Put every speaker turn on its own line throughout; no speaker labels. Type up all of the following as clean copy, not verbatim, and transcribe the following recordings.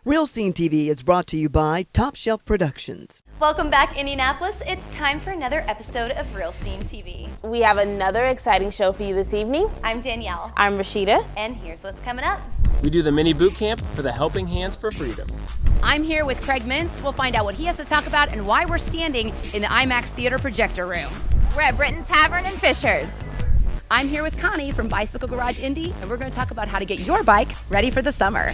Real Scene TV is brought to you by Top Shelf Productions.
Welcome back, Indianapolis. It's time for another episode of Real Scene TV.
We have another exciting show for you this evening.
I'm Danielle.
I'm Rashida.
And here's what's coming up.
We do the mini boot camp for the Helping Hands for Freedom.
I'm here with Craig Mintz. We'll find out what he has to talk about and why we're standing in the IMAX Theater projector room.
We're at Britton Tavern in Fishers.
I'm here with Connie from Bicycle Garage Indy, and we're going to talk about how to get your bike ready for the summer.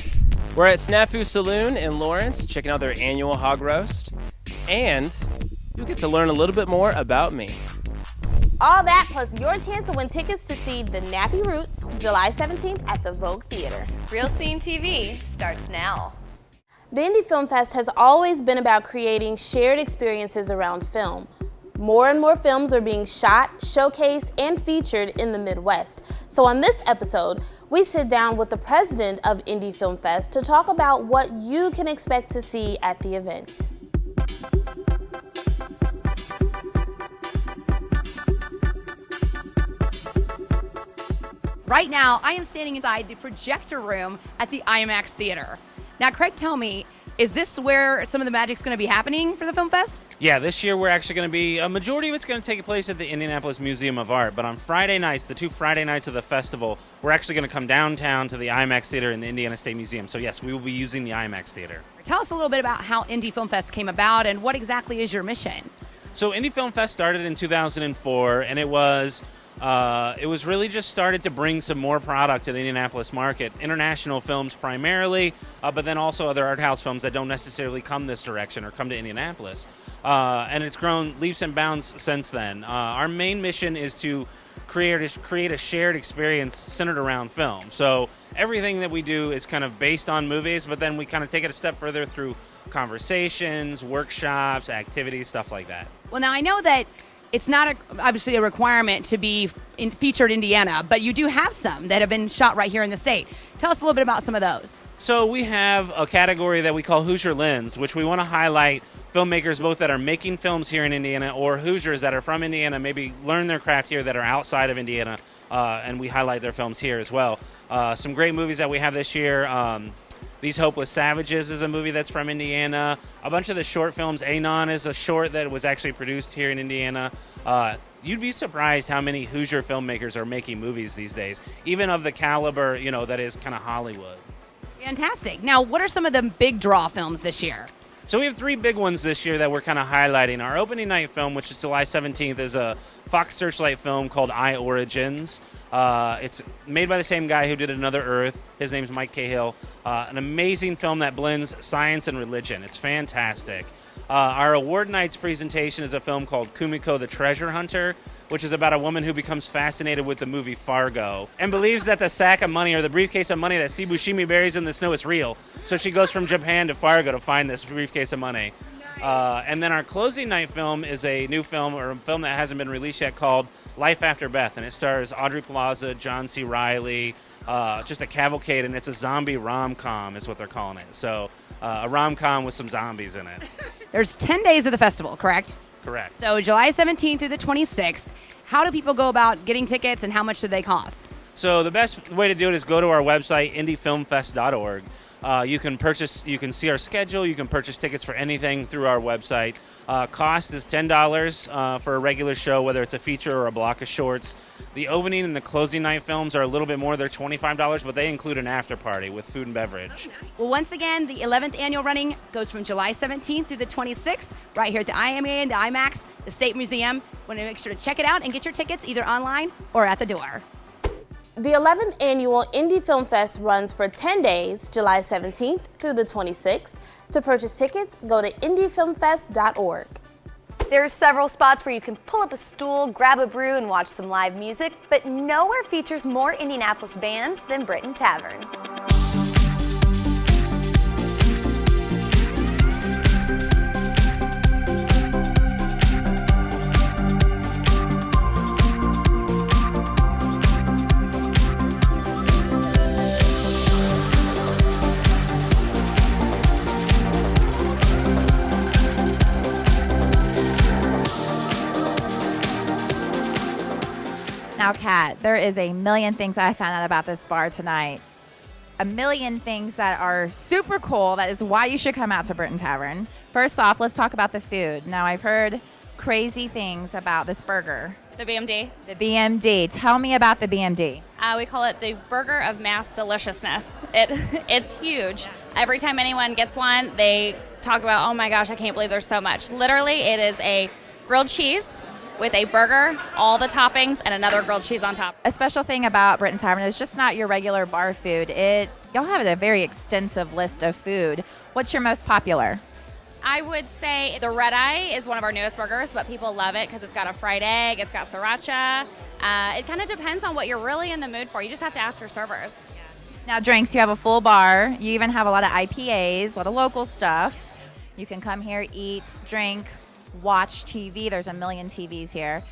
We're at Snefru Saloon in Lawrence, checking out their annual hog roast. And you'll get to learn a little bit more about me.
All that plus your chance to win tickets to see The Nappy Roots July 17th at the Vogue Theater.
Real Scene TV starts now.
The Indy Film Fest has always been about creating shared experiences around film. More and more films are being shot, showcased, and featured in the Midwest. So on this episode, we sit down with the president of Indy Film Fest to talk about what you can expect to see at the event.
Right now, I am standing inside the projector room at the IMAX Theater. Now, Craig, tell me, is this where some of the magic's going to be happening for the Film Fest?
Yeah, this year we're actually going to be, a majority of it's going to take place at the Indianapolis Museum of Art, but on Friday nights, the 2 Friday nights of the festival, we're actually going to come downtown to the IMAX Theater in the Indiana State Museum. So yes, we will be using the IMAX Theater. Tell
us a little bit about how Indy Film Fest came about and what exactly is your mission?
So Indy Film Fest started in 2004, and it was really just started to bring some more product to the Indianapolis market. International films primarily, but then also other art house films that don't necessarily come this direction or come to Indianapolis. And it's grown leaps and bounds since then. Our main mission is to create a shared experience centered around film. So everything that we do is kind of based on movies, but then we kind of take it a step further through conversations, workshops, activities, stuff like that.
Well, now I know that it's not obviously a requirement to be featured in Indiana, but you do have some that have been shot right here in the state. Tell us a little bit about some of those.
So we have a category that we call Hoosier Lens, which we want to highlight filmmakers both that are making films here in Indiana or Hoosiers that are from Indiana, maybe learn their craft here that are outside of Indiana, and we highlight their films here as well. Some great movies that we have this year. These Hopeless Savages is a movie that's from Indiana. A bunch of the short films. Anon is a short that was actually produced here in Indiana. You'd be surprised how many Hoosier filmmakers are making movies these days, even of the caliber, that is kind of Hollywood.
Fantastic. Now, what are some of the big draw films this year?
So we have 3 big ones this year that we're kind of highlighting. Our opening night film, which is July 17th, is a Fox Searchlight film called I Origins. It's made by the same guy who did Another Earth. His name's Mike Cahill. An amazing film that blends science and religion. It's fantastic. Our award night's presentation is a film called Kumiko the Treasure Hunter, which is about a woman who becomes fascinated with the movie Fargo and believes that the sack of money or the briefcase of money that Steve Buscemi buries in the snow is real. So she goes from Japan to Fargo to find this briefcase of money. And then our closing night film is a new film, or a film that hasn't been released yet, called Life After Beth, and it stars Audrey Plaza, John C. Reilly, just a cavalcade, and it's a zombie rom-com is what they're calling it. So a rom-com with some zombies in it.
There's 10 days of the festival, correct?
Correct.
So July 17th through the 26th. How do people go about getting tickets and how much do they cost?
So the best way to do it is go to our website, indyfilmfest.org. You can see our schedule, you can purchase tickets for anything through our website. Cost is $10 for a regular show, whether it's a feature or a block of shorts. The opening and the closing night films are a little bit more. They're $25, but they include an after party with food and beverage.
Well, once again, the 11th annual running goes from July 17th through the 26th, right here at the IMA and the IMAX, the State Museum. Want to make sure to check it out and get your tickets either online or at the door.
The 11th annual Indy Film Fest runs for 10 days, July 17th through the 26th. To purchase tickets, go to indyfilmfest.org.
There are several spots where you can pull up a stool, grab a brew, and watch some live music, but nowhere features more Indianapolis bands than Britton Tavern.
Now, Kat, there is a million things I found out about this bar tonight. a million things that are super cool. That is why you should come out to Britain Tavern. First off, let's talk about the food. Now, I've heard crazy things about this burger.
The BMD.
The BMD. Tell me about the BMD.
We call it the burger of mass deliciousness. It's huge. Every time anyone gets one, they talk about, oh my gosh, I can't believe there's so much. Literally, it is a grilled cheese with a burger, all the toppings, and another grilled cheese on top.
A special thing about Britain Tavern is just not your regular bar food. Y'all have a very extensive list of food. What's your most popular?
I would say the red eye is one of our newest burgers, but people love it because it's got a fried egg, it's got sriracha. It kind of depends on what you're really in the mood for. You just have to ask your servers.
Now, drinks, you have a full bar. You even have a lot of IPAs, a lot of local stuff. You can come here, eat, drink, watch TV. There's a million TVs here.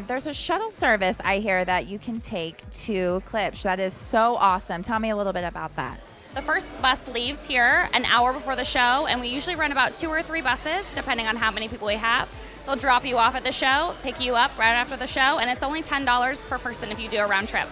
There's a shuttle service, I hear, that you can take to Klipsch. That is so awesome. Tell me a little bit about that.
The first bus leaves here an hour before the show, and we usually run about 2 or 3 buses, depending on how many people we have. They'll drop you off at the show, pick you up right after the show, and it's only $10 per person if you do a round trip.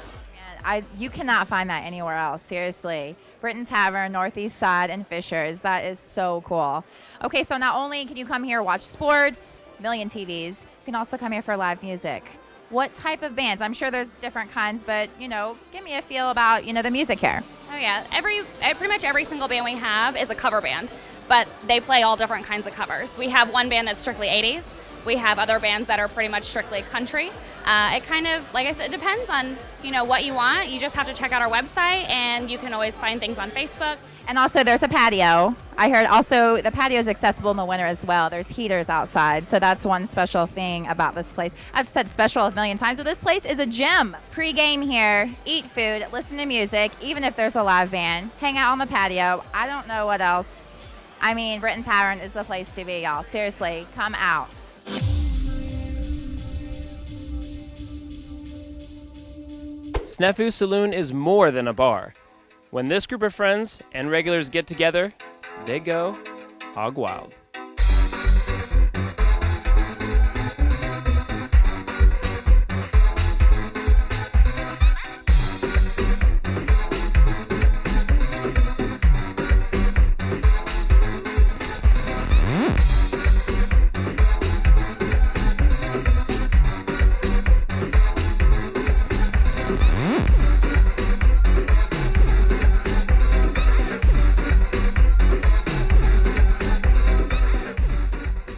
You cannot find that anywhere else, seriously. Britain Tavern, Northeast Side, and Fishers. That is so cool. Okay, so not only can you come here watch sports, million TVs, you can also come here for live music. What type of bands? I'm sure there's different kinds, but, give me a feel about, the music here.
Oh, yeah. Pretty much every single band we have is a cover band, but they play all different kinds of covers. We have one band that's strictly 80s. We have other bands that are pretty much strictly country. It kind of, like I said, it depends on, what you want. You just have to check out our website, and you can always find things on Facebook.
And also, there's a patio. I heard also the patio is accessible in the winter as well. There's heaters outside, so that's one special thing about this place. I've said special a million times, but this place is a gym. Pre-game here, eat food, listen to music, even if there's a live band, hang out on the patio. I don't know what else. I mean, Britain Tavern is the place to be, y'all. Seriously, come out.
Snefru Saloon is more than a bar. When this group of friends and regulars get together, they go hog wild.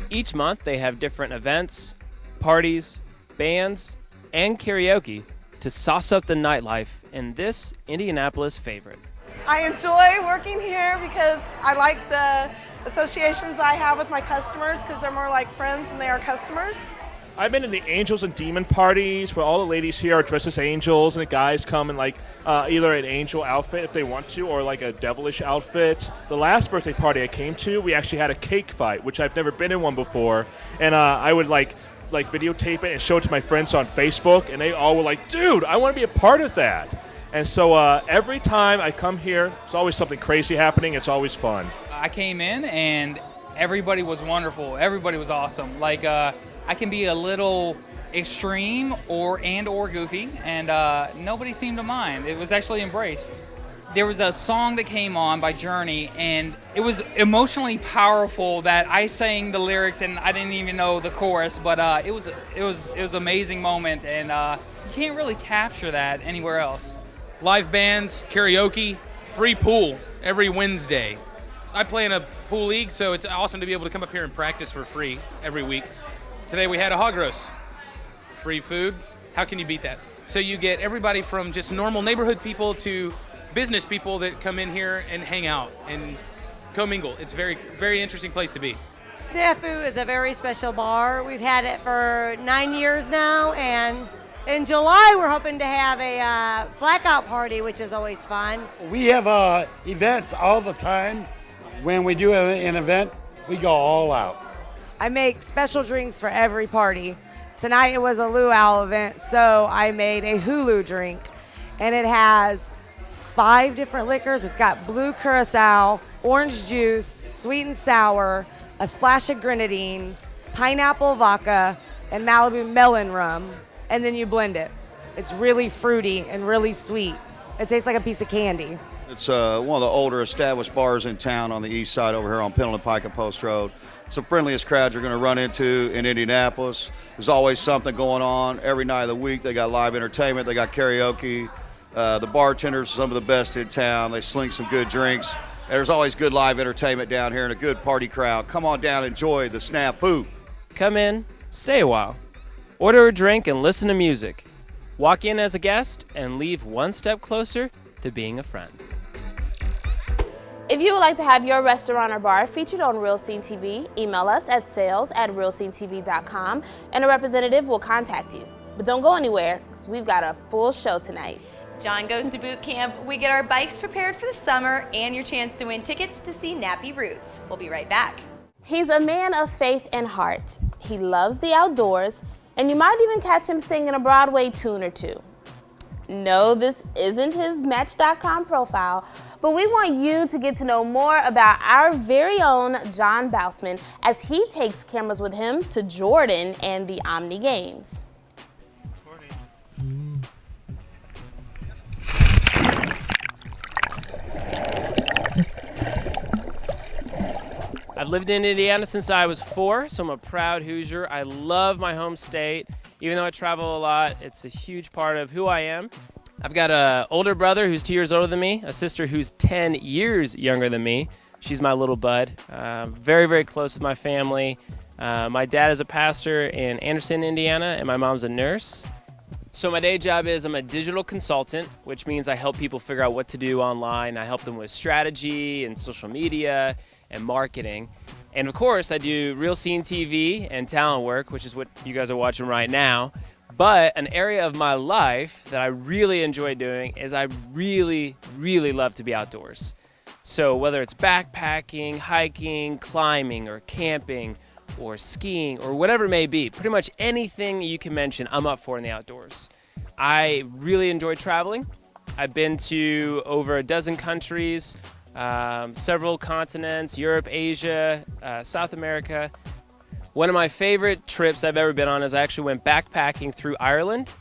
Each month, they have different events, parties, bands, and karaoke to sauce up the nightlife in this Indianapolis favorite.
I enjoy working here because I like the associations I have with my customers because they're more like friends than they are customers.
I've been in the angels and demon parties where all the ladies here are dressed as angels and the guys come in either an angel outfit if they want to or like a devilish outfit. The last birthday party I came to, we actually had a cake fight, which I've never been in one before. And I would like videotape it and show it to my friends on Facebook, and they all were like, dude, I want to be a part of that. And so every time I come here, there's always something crazy happening. It's always fun.
I came in and everybody was wonderful. Everybody was awesome. I can be a little extreme or goofy, and nobody seemed to mind. It was actually embraced. There was a song that came on by Journey, and it was emotionally powerful that I sang the lyrics and I didn't even know the chorus, but it was an amazing moment, and you can't really capture that anywhere else.
Live bands, karaoke, free pool every Wednesday. I play in a pool league, so it's awesome to be able to come up here and practice for free every week. Today we had a hog roast. Free food. How can you beat that? So you get everybody from just normal neighborhood people to business people that come in here and hang out and commingle. It's a very, very interesting place to be.
Snefru is a very special bar. We've had it for 9 years now, and in July we're hoping to have a blackout party, which is always fun.
We have events all the time. When we do an event, we go all out.
I make special drinks for every party. Tonight it was a luau event, so I made a Hulu drink, and it has 5 different liquors. It's got blue curacao, orange juice, sweet and sour, a splash of grenadine, pineapple vodka, and Malibu melon rum, and then you blend it. It's really fruity and really sweet. It tastes like a piece of candy.
It's one of the older established bars in town on the east side over here on Pendleton Pike and Post Road. It's the friendliest crowd you're going to run into in Indianapolis. There's always something going on every night of the week. They got live entertainment. They got karaoke. The bartenders are some of the best in town. They sling some good drinks. And there's always good live entertainment down here and a good party crowd. Come on down and enjoy the Snefru.
Come in, stay a while. Order a drink and listen to music. Walk in as a guest and leave one step closer to being a friend.
If you would like to have your restaurant or bar featured on Real Scene TV, email us at sales@realscenetv.com and a representative will contact you. But don't go anywhere, because we've got a full show tonight.
John goes to boot camp, we get our bikes prepared for the summer, and your chance to win tickets to see Nappy Roots. We'll be right back.
He's a man of faith and heart. He loves the outdoors, and you might even catch him singing a Broadway tune or two. No, this isn't his Match.com profile, but we want you to get to know more about our very own John Bausman as he takes cameras with him to Jordan and the Omni Games.
I've lived in Indiana since I was 4, so I'm a proud Hoosier. I love my home state. Even though I travel a lot, it's a huge part of who I am. I've got an older brother who's 2 years older than me, a sister who's 10 years younger than me. She's my little bud. Very, very close with my family. My dad is a pastor in Anderson, Indiana, and my mom's a nurse. So my day job is I'm a digital consultant, which means I help people figure out what to do online. I help them with strategy and social media and marketing. And of course, I do Real Scene TV and talent work, which is what you guys are watching right now. But an area of my life that I really enjoy doing is I really, really love to be outdoors. So whether it's backpacking, hiking, climbing, or camping, or skiing, or whatever it may be, pretty much anything you can mention, I'm up for in the outdoors. I really enjoy traveling. I've been to over a dozen countries, several continents, Europe, Asia, South America. One of my favorite trips I've ever been on is I actually went backpacking through Ireland,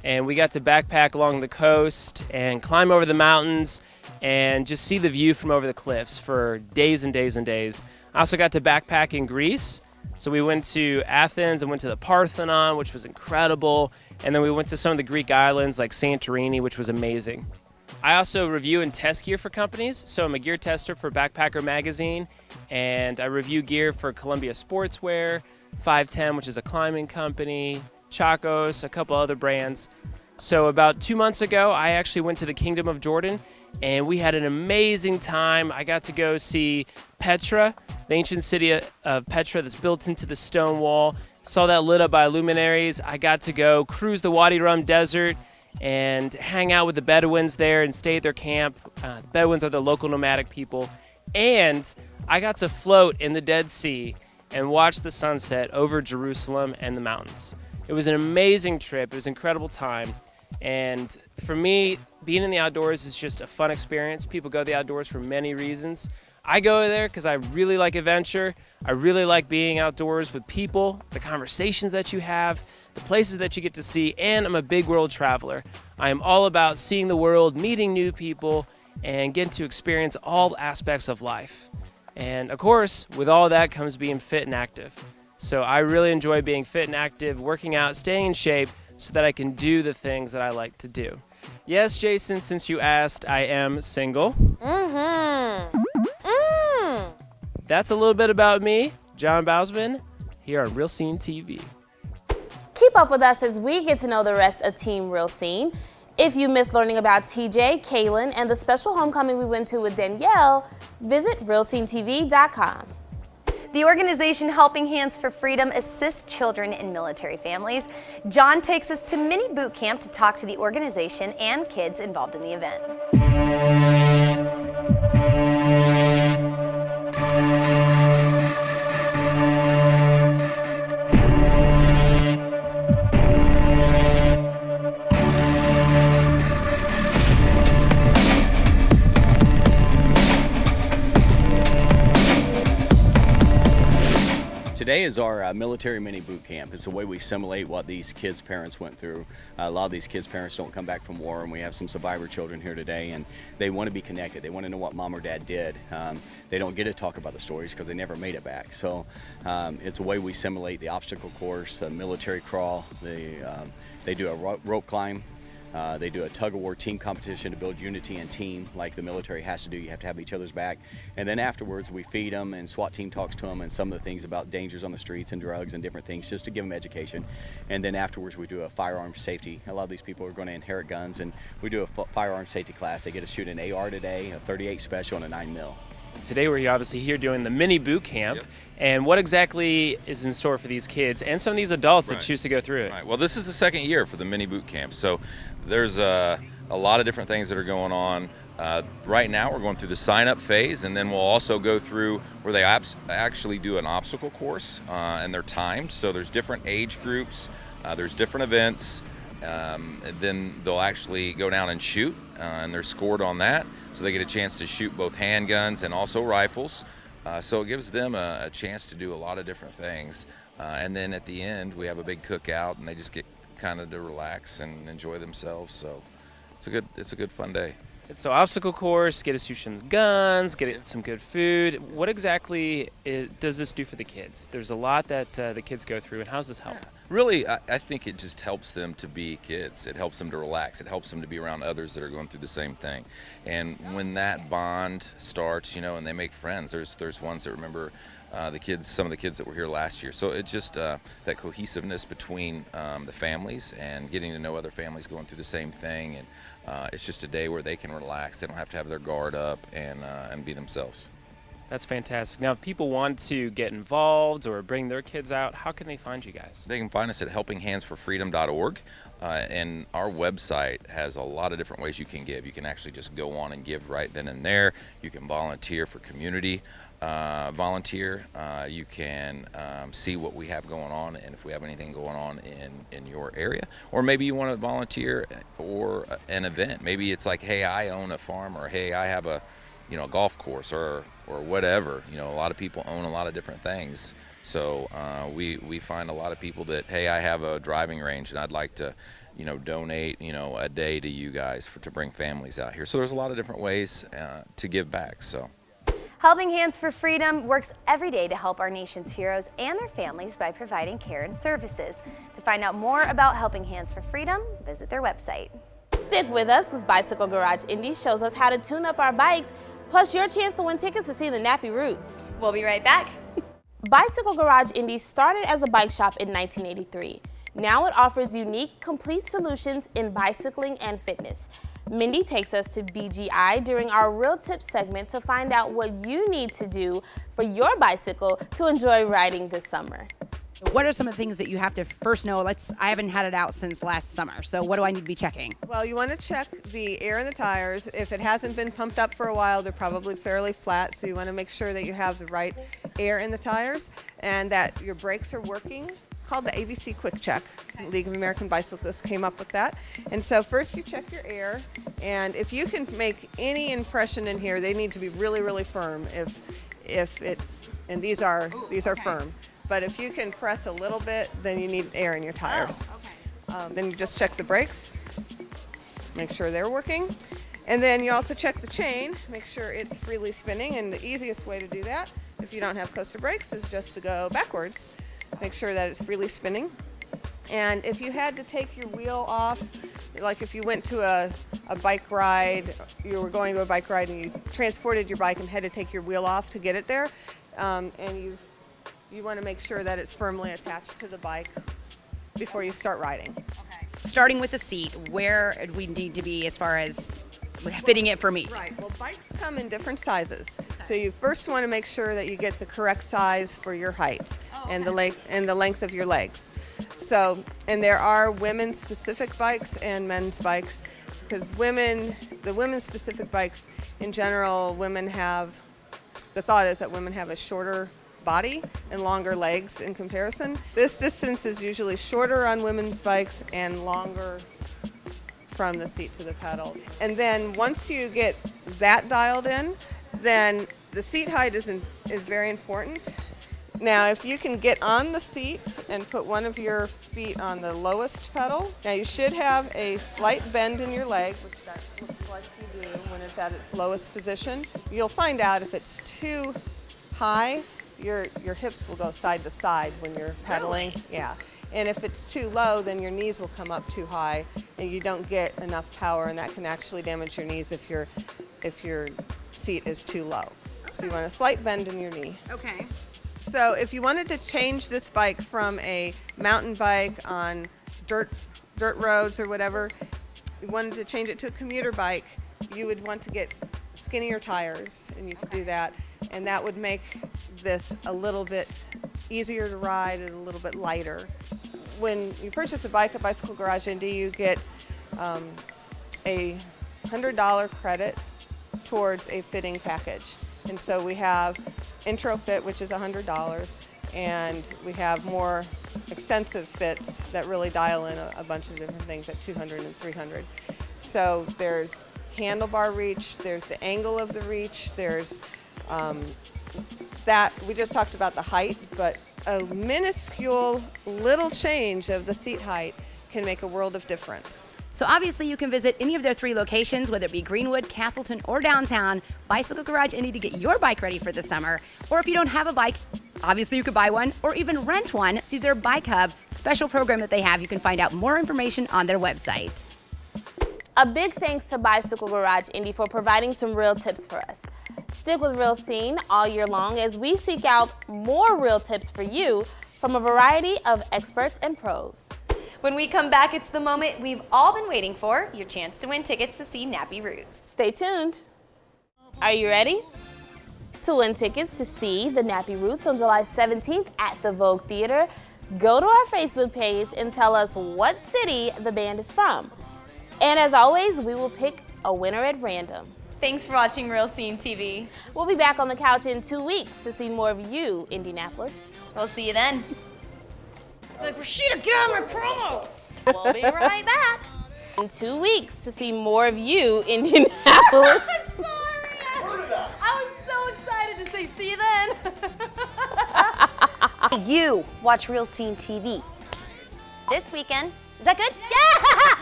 and we got to backpack along the coast and climb over the mountains and just see the view from over the cliffs for days and days and days. I also got to backpack in Greece. So we went to Athens and went to the Parthenon, which was incredible. And then we went to some of the Greek islands like Santorini, which was amazing. I also review and test gear for companies. So I'm a gear tester for Backpacker Magazine, and I review gear for Columbia Sportswear, 510, which is a climbing company, Chacos, a couple other brands. So about 2 months ago, I actually went to the Kingdom of Jordan, and we had an amazing time. I got to go see Petra, the ancient city of Petra that's built into the stone wall. Saw that lit up by luminaries. I got to go cruise the Wadi Rum Desert and hang out with the Bedouins there and stay at their camp. The Bedouins are the local nomadic people. And I got to float in the Dead Sea and watch the sunset over Jerusalem and the mountains. It was an amazing trip. It was an incredible time. And for me, being in the outdoors is just a fun experience. People go to the outdoors for many reasons. I go there because I really like adventure. I really like being outdoors with people, the conversations that you have, the places that you get to see, and I'm a big world traveler. I am all about seeing the world, meeting new people, and getting to experience all aspects of life. And of course, with all that comes being fit and active. So I really enjoy being fit and active, working out, staying in shape so that I can do the things that I like to do. Yes, Jason, since you asked, I am single. That's a little bit about me, John Bausman, here on Real Scene TV.
Keep up with us as we get to know the rest of Team Real Scene. If you missed learning about TJ, Kaylin, and the special homecoming we went to with Danielle, visit realscenetv.com.
The organization Helping Hands for Freedom assists children in military families. John takes us to mini boot camp to talk to the organization and kids involved in the event.
Today is our military mini boot camp. It's a way we simulate what these kids' parents went through. A lot of these kids' parents don't come back from war, and we have some survivor children here today, and they want to be connected. They want to know what mom or dad did. They don't get to talk about the stories because they never made it back. So it's a way we simulate the obstacle course, the military crawl. They do a rope climb. They do a tug-of-war team competition to build unity and team like the military has to do. You have to have each other's back. And then afterwards, we feed them, and SWAT team talks to them and some of the things about dangers on the streets and drugs and different things just to give them education. And then afterwards, we do a firearm safety. A lot of these people are going to inherit guns, and we do a firearm safety class. They get to shoot an AR today, a 38 special, and a 9mm.
Today we're obviously here doing the mini boot camp. And what exactly is in store for these kids and some of these adults that choose to go through it?
Right. Well, this is the second year for the mini boot camp. So there's a lot of different things that are going on. Right now we're going through the sign-up phase, and then we'll also go through where they actually do an obstacle course, and they're timed. So there's different age groups, there's different events, and then they'll actually go down and shoot, and they're scored on that. So they get a chance to shoot both handguns and also rifles. So it gives them a chance to do a lot of different things. And then at the end, we have a big cookout, and they just get kind of to relax and enjoy themselves. So it's a good fun day.
So obstacle course, get to shoot some guns, get some good food. What exactly does this do for the kids? There's a lot that the kids go through, and how does this help?
Really, I think it just helps them to be kids. It helps them to relax. It helps them to be around others that are going through the same thing. And when that bond starts, and they make friends, there's ones that remember some of the kids that were here last year. So it's just that cohesiveness between the families and getting to know other families going through the same thing. And it's just a day where they can relax. They don't have to have their guard up and be themselves.
That's fantastic. Now, if people want to get involved or bring their kids out, how can they find you guys?
They can find us at helpinghandsforfreedom.org, and our website has a lot of different ways you can give. You can actually just go on and give right then and there. You can volunteer for community volunteer. You can see what we have going on, and if we have anything going on in your area. Or maybe you want to volunteer for an event. Maybe it's like, hey, I own a farm, or hey, I have a golf course, or whatever. A lot of people own a lot of different things. So we find a lot of people that, hey, I have a driving range and I'd like to, donate, a day to you guys to bring families out here. So there's a lot of different ways to give back. So.
Helping Hands for Freedom works every day to help our nation's heroes and their families by providing care and services. To find out more about Helping Hands for Freedom, visit their website.
Stick with us because Bicycle Garage Indy shows us how to tune up our bikes, plus your chance to win tickets to see the Nappy Roots.
We'll be right back.
Bicycle Garage Indy started as a bike shop in 1983. Now it offers unique, complete solutions in bicycling and fitness. Mindy takes us to BGI during our Real Tips segment to find out what you need to do for your bicycle to enjoy riding this summer.
What are some of the things that you have to first know? I haven't had it out since last summer, so what do I need to be checking?
Well, you want to check the air in the tires. If it hasn't been pumped up for a while, they're probably fairly flat, so you want to make sure that you have the right air in the tires and that your brakes are working. It's called the ABC Quick Check. League of American Bicyclists came up with that. And so first you check your air, and if you can make any impression in here, they need to be really, really firm. If it's, and these are firm. But if you can press a little bit, then you need air in your tires. Then you just check the brakes, make sure they're working. And then you also check the chain, make sure it's freely spinning. And the easiest way to do that, if you don't have coaster brakes, is just to go backwards. Make sure that it's freely spinning. And if you had to take your wheel off, like if you went to a bike ride, you were going to a bike ride and you transported your bike and had to take your wheel off to get it there, and you want to make sure that it's firmly attached to the bike before you start riding.
Okay. Starting with the seat, where do we need to be as far as fitting it for me?
Right. Well, bikes come in different sizes. Okay. So you first want to make sure that you get the correct size for your height and the length of your legs. So, and there are women's specific bikes and men's bikes, because the women's specific bikes in general, the thought is that women have a shorter body and longer legs in comparison. This distance is usually shorter on women's bikes and longer from the seat to the pedal. And then once you get that dialed in, then the seat height is very important. Now, if you can get on the seat and put one of your feet on the lowest pedal, now you should have a slight bend in your leg, which that looks like you do when it's at its lowest position. You'll find out if it's too high, your hips will go side to side when you're pedaling.
Really?
Yeah. And if it's too low, then your knees will come up too high and you don't get enough power, and that can actually damage your knees if your seat is too low. Okay. So you want a slight bend in your knee.
Okay.
So if you wanted to change this bike from a mountain bike on dirt roads or whatever, you wanted to change it to a commuter bike, you would want to get skinnier tires, and you could do that, and that would make this a little bit easier to ride and a little bit lighter. When you purchase a bike at Bicycle Garage Indy, you get a $100 credit towards a fitting package. And so we have intro fit, which is $100, and we have more extensive fits that really dial in a bunch of different things at $200 and $300. So there's handlebar reach, there's the angle of the reach, there's that, we just talked about the height, but a minuscule little change of the seat height can make a world of difference.
So obviously you can visit any of their 3 locations, whether it be Greenwood, Castleton, or downtown, Bicycle Garage Indy, to get your bike ready for the summer. Or if you don't have a bike, obviously you could buy one or even rent one through their Bike Hub special program that they have. You can find out more information on their website.
A big thanks to Bicycle Garage Indy for providing some real tips for us. Stick with Real Scene all year long as we seek out more real tips for you from a variety of experts and pros.
When we come back, it's the moment we've all been waiting for, your chance to win tickets to see Nappy Roots.
Stay tuned. Are you ready? To win tickets to see the Nappy Roots on July 17th at the Vogue Theater, go to our Facebook page and tell us what city the band is from. And as always, we will pick a winner at random.
Thanks for watching Real Scene TV.
We'll be back on the couch in 2 weeks to see more of you, Indianapolis.
We'll see you then.
Like, Rashida, get on my promo!
We'll be right back.
In 2 weeks to see more of you, Indianapolis.
Sorry. I was so excited to say see you then. You watch Real Scene TV this weekend. Is that good? Yeah!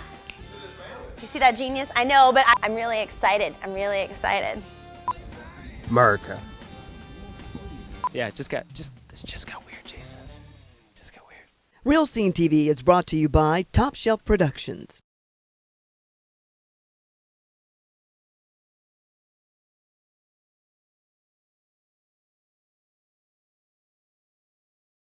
Did you see that genius? I know, but I'm really excited. I'm really excited.
America. Yeah, this just got weird, Jason.
Real Scene TV is brought to you by Top Shelf Productions.